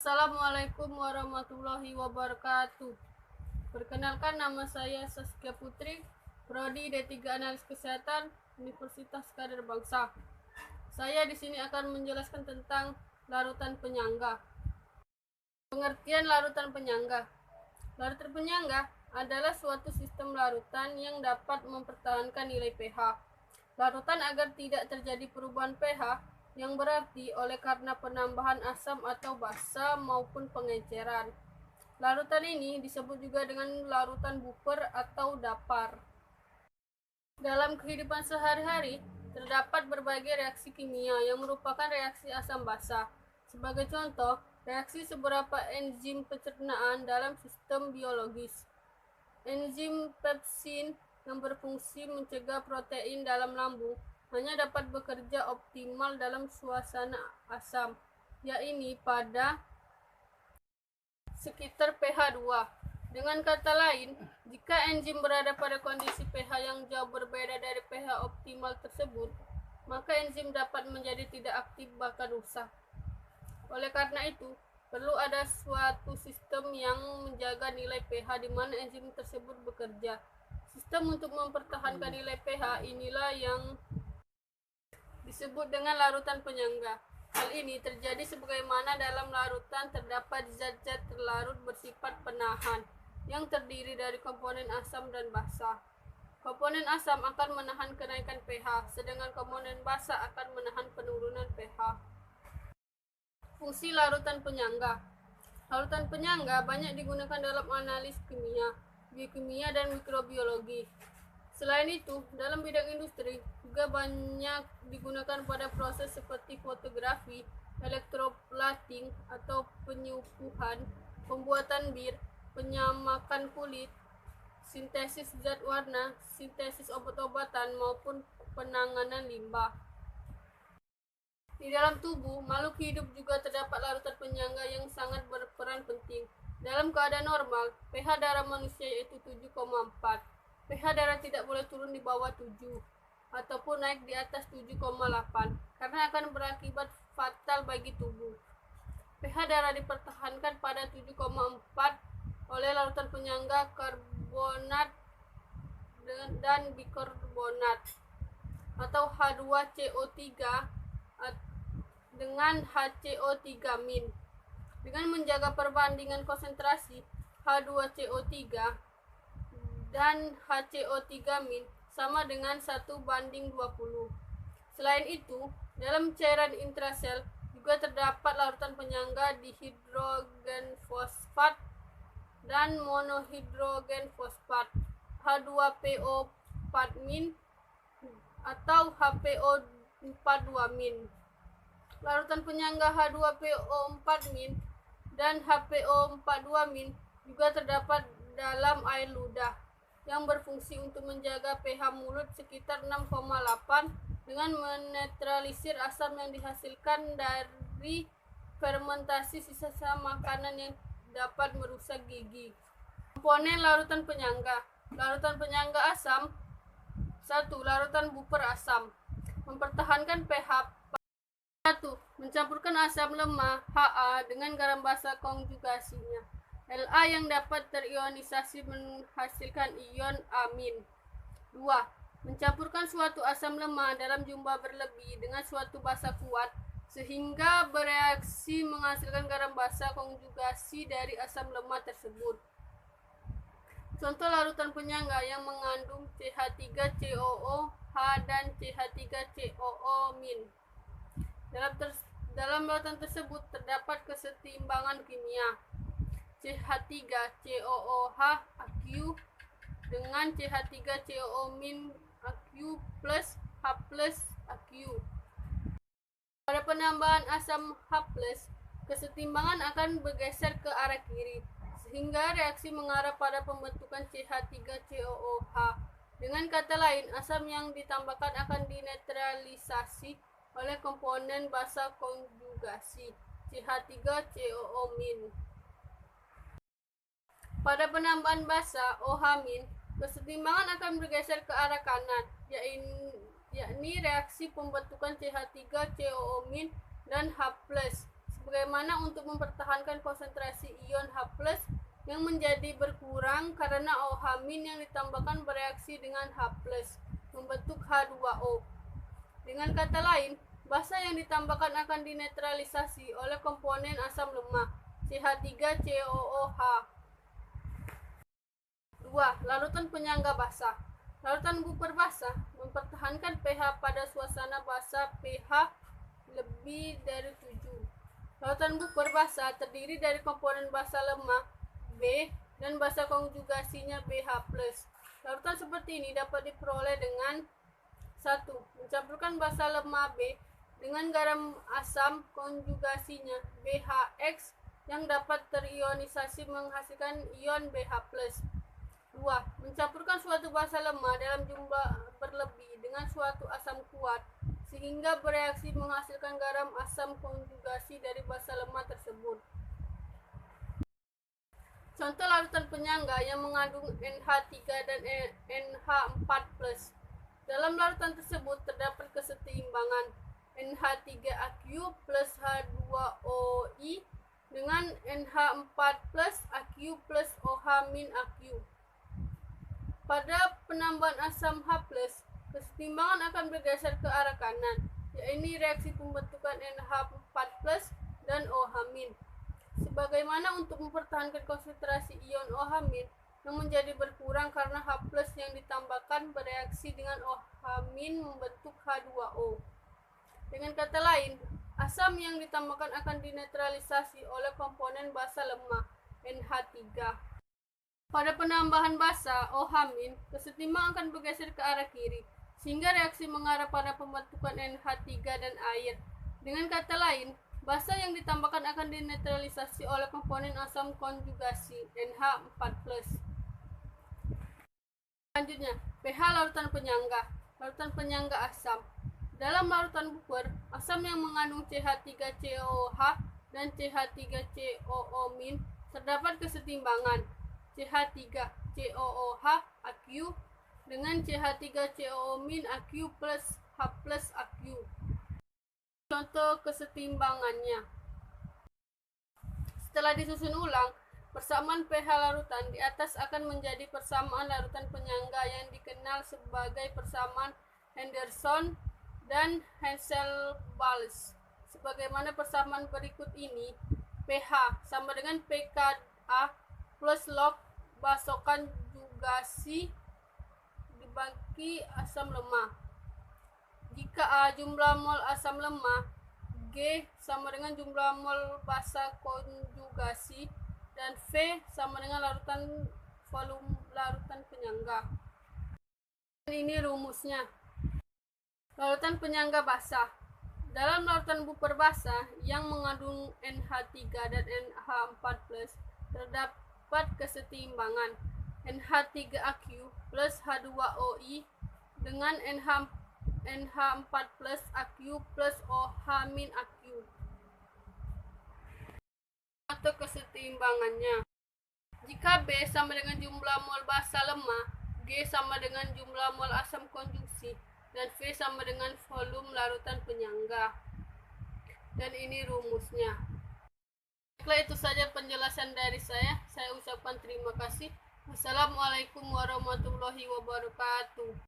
Assalamualaikum warahmatullahi wabarakatuh. Perkenalkan, nama saya Saskia Putri, Prodi D3 Analis Kesehatan, Universitas Kader Bangsa. Saya di sini akan menjelaskan tentang larutan penyangga. Pengertian larutan penyangga. Larutan penyangga adalah suatu sistem larutan yang dapat mempertahankan nilai pH. Larutan agar tidak terjadi perubahan pH yang berarti oleh karena penambahan asam atau basa maupun pengenceran. Larutan ini disebut juga dengan larutan buffer atau dapar. Dalam kehidupan sehari-hari, terdapat berbagai reaksi kimia yang merupakan reaksi asam basa. Sebagai contoh, reaksi beberapa enzim pencernaan dalam sistem biologis. Enzim pepsin yang berfungsi mencegah protein dalam lambung hanya dapat bekerja optimal dalam suasana asam, yaitu pada sekitar pH 2. Dengan kata lain, jika enzim berada pada kondisi pH yang jauh berbeda dari pH optimal tersebut, maka enzim dapat menjadi tidak aktif bahkan rusak. Oleh karena itu, perlu ada suatu sistem yang menjaga nilai pH di mana enzim tersebut bekerja. Sistem untuk mempertahankan nilai pH inilah yang disebut dengan larutan penyangga. Hal ini terjadi sebagaimana dalam larutan terdapat zat-zat terlarut bersifat penahan yang terdiri dari komponen asam dan basa. Komponen asam akan menahan kenaikan pH, sedangkan komponen basa akan menahan penurunan pH. Fungsi larutan penyangga. Larutan penyangga banyak digunakan dalam analis kimia, biokimia, dan mikrobiologi. Selain itu, dalam bidang industri juga banyak digunakan pada proses seperti fotografi, elektroplating atau penyupuhan, pembuatan bir, penyamakan kulit, sintesis zat warna, sintesis obat-obatan, maupun penanganan limbah. Di dalam tubuh makhluk hidup juga terdapat larutan penyangga yang sangat berperan penting. Dalam keadaan normal, pH darah manusia yaitu 7,4. pH darah tidak boleh turun di bawah 7 ataupun naik di atas 7,8 karena akan berakibat fatal bagi tubuh. pH darah dipertahankan pada 7,4 oleh larutan penyangga karbonat dan bikarbonat atau H2CO3 dengan HCO3-. Dengan menjaga perbandingan konsentrasi H2CO3 dan HCO3- sama dengan 1:20. Selain itu, dalam cairan intrasel juga terdapat larutan penyangga dihidrogen fosfat dan monohidrogen fosfat H2PO4- atau HPO42-. Larutan penyangga H2PO4- dan HPO42- juga terdapat dalam air ludah yang berfungsi untuk menjaga pH mulut sekitar 6,8 dengan menetralisir asam yang dihasilkan dari fermentasi sisa-sisa makanan yang dapat merusak gigi. Komponen larutan penyangga. Larutan penyangga asam. 1. Larutan buffer asam. Mempertahankan pH. 1. Mencampurkan asam lemah Ha dengan garam basa konjugasinya La yang dapat terionisasi menghasilkan ion amin. 2. Mencampurkan suatu asam lemah dalam jumlah berlebih dengan suatu basa kuat sehingga bereaksi menghasilkan garam basa konjugasi dari asam lemah tersebut. Contoh larutan penyangga yang mengandung CH3COOH dan CH3COO-. Dalam larutan tersebut terdapat kesetimbangan kimia. CH3COOH aqu dengan CH3COO- aqu plus H plus aqu. Pada penambahan asam H plus, kesetimbangan akan bergeser ke arah kiri, sehingga reaksi mengarah pada pembentukan CH3COOH. Dengan kata lain, asam yang ditambahkan akan dinetralisasi oleh komponen basa konjugasi CH3COO-. Pada penambahan basa OH-, kesetimbangan akan bergeser ke arah kanan, yakni reaksi pembentukan CH3COO- dan H+, Sebagaimana untuk mempertahankan konsentrasi ion H+ yang menjadi berkurang karena OH- yang ditambahkan bereaksi dengan H+ membentuk H2O. Dengan kata lain, basa yang ditambahkan akan dinetralisasi oleh komponen asam lemah CH3COOH. 2. Larutan penyangga basa. Larutan buper basa mempertahankan pH pada suasana basa pH lebih dari 7. Larutan buper basa terdiri dari komponen basa lemah B dan basa konjugasinya BH+. Larutan seperti ini dapat diperoleh dengan 1. Mencampurkan basa lemah B dengan garam asam konjugasinya BHX yang dapat terionisasi menghasilkan ion BH+. 2. Mencampurkan suatu basa lemah dalam jumlah berlebih dengan suatu asam kuat sehingga bereaksi menghasilkan garam asam konjugasi dari basa lemah tersebut. Contoh larutan penyangga yang mengandung NH3 dan NH4+. Dalam larutan tersebut terdapat kesetimbangan NH3Aq plus H2OI dengan NH4 plus Aq plus OH-Aq. Pada penambahan asam H+, kesetimbangan akan bergeser ke arah kanan, yaitu reaksi pembentukan NH4+ dan OH-. Sebagaimana untuk mempertahankan konsentrasi ion OH- yang menjadi berkurang karena H+ yang ditambahkan bereaksi dengan OH- membentuk H2O. Dengan kata lain, asam yang ditambahkan akan dinetralisasi oleh komponen basa lemah NH3. Pada penambahan basa OH-, kesetimbangan akan bergeser ke arah kiri, sehingga reaksi mengarah pada pembentukan NH3 dan air. Dengan kata lain, basa yang ditambahkan akan dinetralisasi oleh komponen asam konjugasi NH4+. Selanjutnya, pH larutan penyangga. Larutan penyangga asam. Dalam larutan buper, asam yang mengandung CH3COOH dan CH3COO- terdapat kesetimbangan CH3COOH Aq dengan CH3COO- Aq plus H+ Aq. Contoh kesetimbangannya. Setelah disusun ulang, persamaan pH larutan di atas akan menjadi persamaan larutan penyangga yang dikenal sebagai persamaan Henderson dan Henselbalch. Sebagaimana persamaan berikut ini, pH sama dengan pKa plus log basokan konjugasi dibagi asam lemah. Jika A jumlah mol asam lemah, G sama dengan jumlah mol basa konjugasi, dan V sama dengan larutan volume larutan penyangga. Dan ini rumusnya. Larutan penyangga basa. Dalam larutan buper basa yang mengandung NH3 dan NH4+, terdapat kesetimbangan NH3Aq plus H2OI dengan NH4+ Aq plus OH-Aq. Atau kesetimbangannya. Jika B sama dengan jumlah mol basa lemah, G sama dengan jumlah mol asam konjugasi, dan V sama dengan volume larutan penyangga. Dan ini rumusnya. Baiklah, itu saja penjelasan dari saya. Saya ucapkan terima kasih. Wassalamualaikum warahmatullahi wabarakatuh.